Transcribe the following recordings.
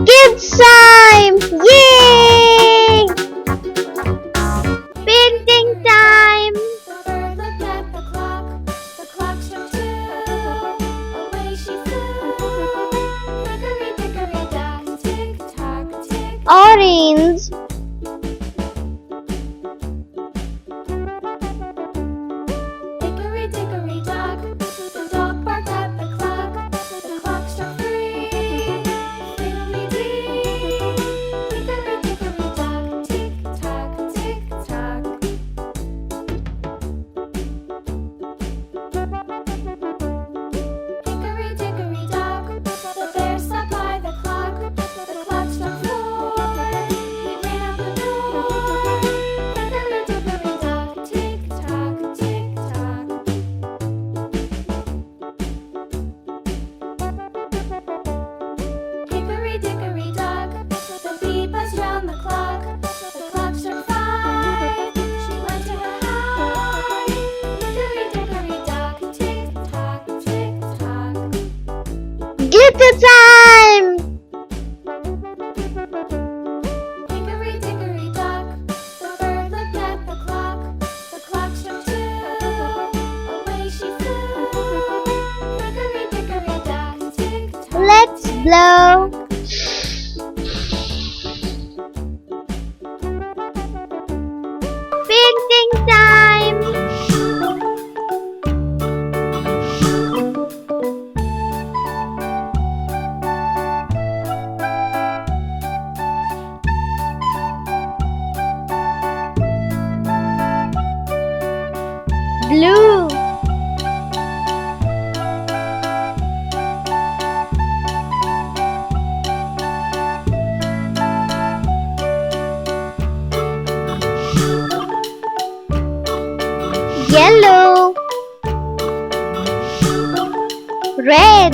Kids time! Yay! Painting time! The bird looked at the clock struck 2. Away she flew. Hickory dickory dock, tick tock, tick. Orange. Hickory dickory dock, the dog barked at the clock struck 3. Fiddly dee, hickory dickory dock, tick tock, tick tock. Hickory dickory dock, the bear sat by the clock struck 4. He ran out the door. Hickory dickory dock, tick tock, tick tock. Hickory dickory dock, the bee buzzed round the clock struck 5. She went to her hive. Hickory dickory dock, tick tock, tick tock. Glitter time! Hickory dickory dock, the bird looked at the clock struck 2. Away she flew. Hickory dickory dock, tick tock. Let's blow. Painting time! Blue. Yellow. Red.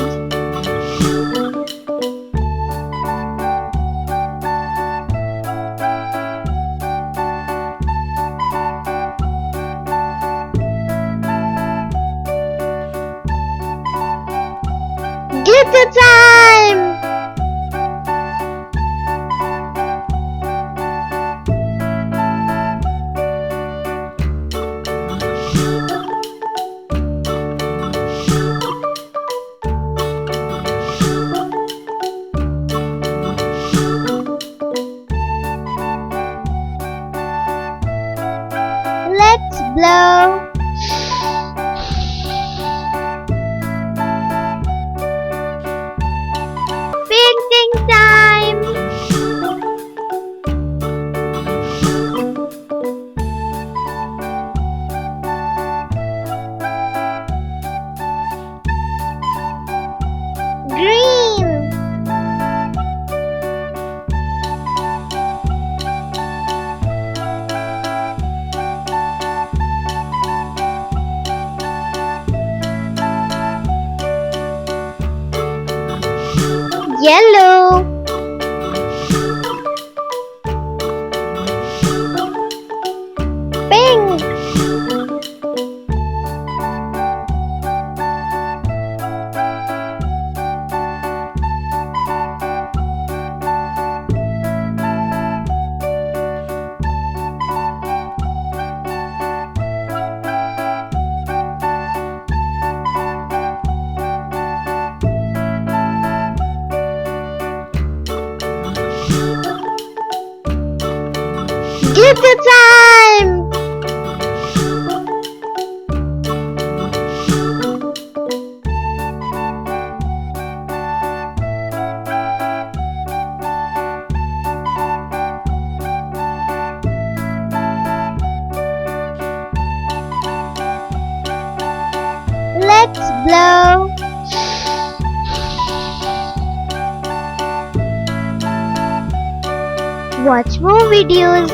Glitter time! Let's blow. Painting time! Green. Yellow. Pink. Glitter time! Let's blow. Watch more videos.